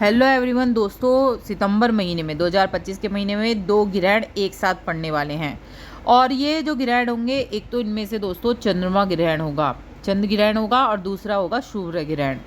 Hello everyone दोस्तों, सितंबर महीने में 2025 के महीने में 2 ग्रहण एक साथ पड़ने वाले हैं। और ये जो ग्रहण होंगे, एक तो इनमें से दोस्तों चंद्रमा ग्रहण होगा, चंद्र ग्रहण होगा, और दूसरा होगा सूर्य ग्रहण।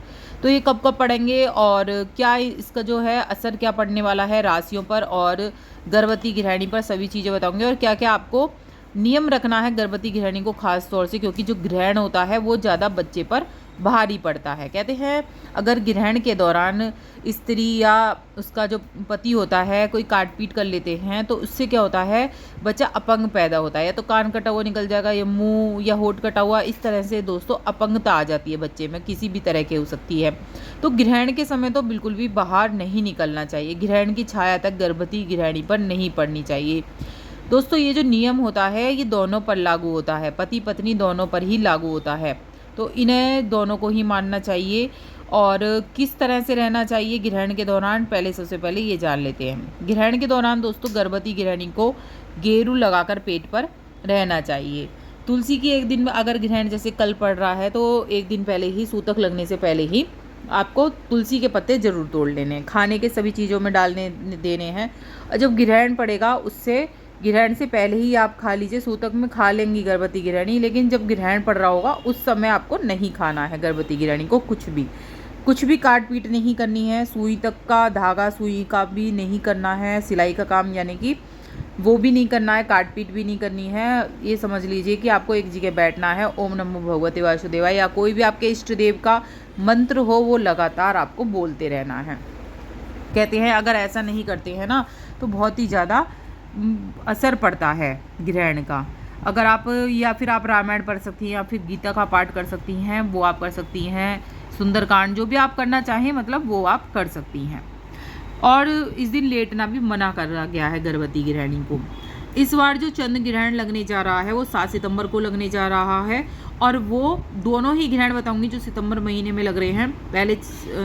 तो ये कब कब पड़ेंगे और क्या इसका जो है असर क्या पड़ने वाला है राशियों पर और गर्भवती गृहिणी पर, सभी चीज़ें बताऊंगे। और क्या क्या आपको नियम रखना है गर्भवती गृहिणी को, खास तौर से क्योंकि जो ग्रहण होता है वो ज़्यादा बच्चे पर भारी पड़ता है। कहते हैं अगर ग्रहण के दौरान स्त्री या उसका जो पति होता है कोई काट पीट कर लेते हैं तो उससे क्या होता है, बच्चा अपंग पैदा होता है, या तो कान कटा हुआ निकल जाएगा या मुंह या होठ कटा हुआ, इस तरह से दोस्तों अपंगता आ जाती है बच्चे में, किसी भी तरह की हो सकती है। तो ग्रहण के समय तो बिल्कुल भी बाहर नहीं निकलना चाहिए, ग्रहण की छाया तक गर्भवती गृहिणी पर नहीं पड़नी चाहिए। दोस्तों ये जो नियम होता है ये दोनों पर लागू होता है, पति पत्नी दोनों पर ही लागू होता है, तो इन्हें दोनों को ही मानना चाहिए। और किस तरह से रहना चाहिए ग्रहण के दौरान, पहले सबसे पहले ये जान लेते हैं। ग्रहण के दौरान दोस्तों गर्भवती गृहिणी को गेरू लगाकर पेट पर रहना चाहिए। तुलसी की एक दिन में अगर ग्रहण जैसे कल पड़ रहा है तो एक दिन पहले ही, सूतक लगने से पहले ही आपको तुलसी के पत्ते जरूर तोड़ लेने हैं, खाने के सभी चीज़ों में डालने देने हैं। और जब ग्रहण पड़ेगा उससे ग्रहण से पहले ही आप खा लीजिए, सूतक में खा लेंगी गर्भवती गृहिणी, लेकिन जब ग्रहण पड़ रहा होगा उस समय आपको नहीं खाना है गर्भवती गृहिणी को, कुछ भी काट पीट नहीं करनी है, सुई तक का धागा सुई का भी नहीं करना है, सिलाई का काम यानी कि वो भी नहीं करना है, काट पीट भी नहीं करनी है। ये समझ लीजिए कि आपको एक जगह बैठना है, ओम नमो भगवते वासुदेवाय या कोई भी आपके इष्ट देव का मंत्र हो वो लगातार आपको बोलते रहना है। कहते हैं अगर ऐसा नहीं करते हैं ना तो बहुत ही ज़्यादा असर पड़ता है ग्रहण का। अगर आप या फिर आप रामायण पढ़ सकती हैं या फिर गीता का पाठ कर सकती हैं, वो आप कर सकती हैं, सुंदरकांड जो भी आप करना चाहें मतलब वो आप कर सकती हैं। और इस दिन लेटना भी मना करा गया है गर्भवती गृहिणी को। इस बार जो चंद्र ग्रहण लगने जा रहा है वो 7 सितंबर को लगने जा रहा है, और वो दोनों ही ग्रहण बताऊंगी जो सितंबर महीने में लग रहे हैं। पहले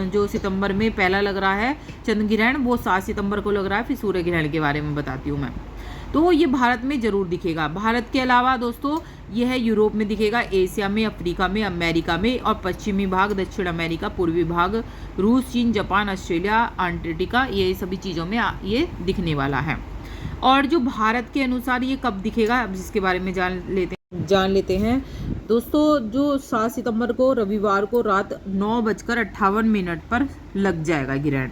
जो सितंबर में पहला लग रहा है चंद्र ग्रहण वो 7 सितंबर को लग रहा है, फिर सूर्य ग्रहण के बारे में बताती हूँ मैं। तो ये भारत में ज़रूर दिखेगा, भारत के अलावा दोस्तों यह यूरोप में दिखेगा, एशिया में, अफ्रीका में, अमेरिका में, और पश्चिमी भाग, दक्षिण अमेरिका, पूर्वी भाग, रूस, चीन, जापान, ऑस्ट्रेलिया, अंटार्कटिका, ये सभी चीज़ों में ये दिखने वाला है। और जो भारत के अनुसार ये कब दिखेगा अब जिसके बारे में जान लेते हैं दोस्तों। जो 7 सितंबर को रविवार को रात 9:58 पर लग जाएगा ग्रहण।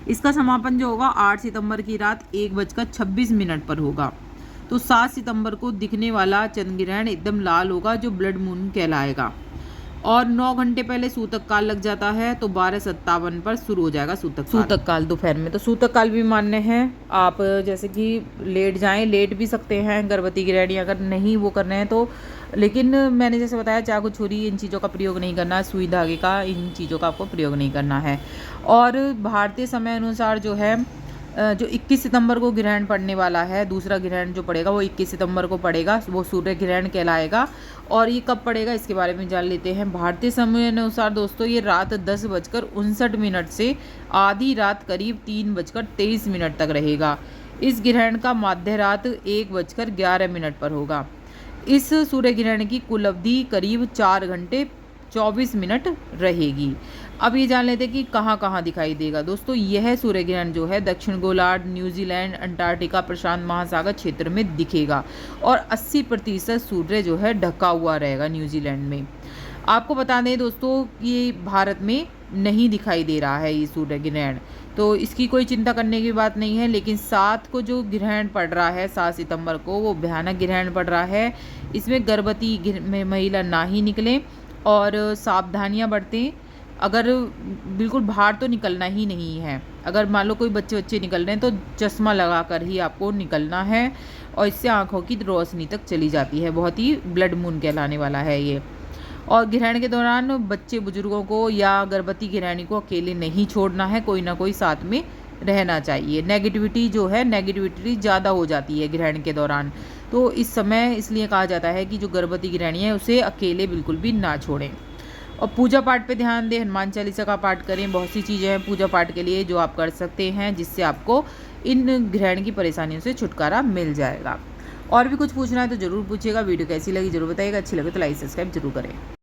इसका समापन जो होगा 8 सितंबर की रात 1:26 पर होगा। तो 7 सितंबर को दिखने वाला चंद्र ग्रहण एकदम लाल होगा जो ब्लड मून कहलाएगा। और 9 घंटे पहले सूतक काल लग जाता है, तो 12:57 पर शुरू हो जाएगा सूतक काल दोपहर में। तो सूतक काल भी मान्य है, आप जैसे कि लेट जाएं, लेट भी सकते हैं गर्भवती गृहिणी अगर नहीं वो करना है तो। लेकिन मैंने जैसे बताया चाकू छुरी इन चीज़ों का प्रयोग नहीं करना है, सुई धागे का इन चीज़ों का आपको प्रयोग नहीं करना है। और भारतीय समय अनुसार जो है जो 21 सितंबर को ग्रहण पड़ने वाला है, दूसरा ग्रहण जो पड़ेगा वो 21 सितंबर को पड़ेगा, वो सूर्य ग्रहण कहलाएगा। और ये कब पड़ेगा इसके बारे में जान लेते हैं। भारतीय समय अनुसार दोस्तों ये रात 10:59 से आधी रात करीब 3:23 तक रहेगा। इस ग्रहण का माध्य रात 1:11 पर होगा। इस सूर्य ग्रहण की कुल अवधि करीब 4 घंटे 24 मिनट रहेगी। अब ये जान लेते हैं कि कहाँ कहाँ दिखाई देगा दोस्तों। यह सूर्य ग्रहण जो है दक्षिण गोलार्ध, न्यूजीलैंड, अंटार्कटिका, प्रशांत महासागर क्षेत्र में दिखेगा, और 80% सूर्य जो है ढका हुआ रहेगा न्यूजीलैंड में। आपको बता दें दोस्तों ये भारत में नहीं दिखाई दे रहा है ये सूर्य ग्रहण, तो इसकी कोई चिंता करने की बात नहीं है। लेकिन 7 को जो ग्रहण पड़ रहा है 7 सितंबर को वो भयानक ग्रहण पड़ रहा है। इसमें गर्भवती महिला ना ही निकलें और सावधानियां बरतें। अगर बिल्कुल बाहर तो निकलना ही नहीं है, अगर मान लो कोई बच्चे निकल रहे हैं तो चश्मा लगा कर ही आपको निकलना है, और इससे आंखों की रोशनी तक चली जाती है, बहुत ही ब्लड मून कहलाने वाला है ये। और ग्रहण के दौरान बच्चे बुजुर्गों को या गर्भवती गृहिणी को अकेले नहीं छोड़ना है, कोई ना कोई साथ में रहना चाहिए। नेगेटिविटी जो है नेगेटिविटी ज़्यादा हो जाती है ग्रहण के दौरान, तो इस समय इसलिए कहा जाता है कि जो गर्भवती गृहिणी है उसे अकेले बिल्कुल भी ना छोड़ें। और पूजा पाठ पे ध्यान दें, हनुमान चालीसा का पाठ करें, बहुत सी चीज़ें हैं पूजा पाठ के लिए जो आप कर सकते हैं जिससे आपको इन ग्रहण की परेशानियों से छुटकारा मिल जाएगा। और भी कुछ पूछना है तो ज़रूर पूछिएगा। वीडियो कैसी लगी ज़रूर बताइएगा, अच्छी लगे तो लाइक सब्सक्राइब जरूर करें।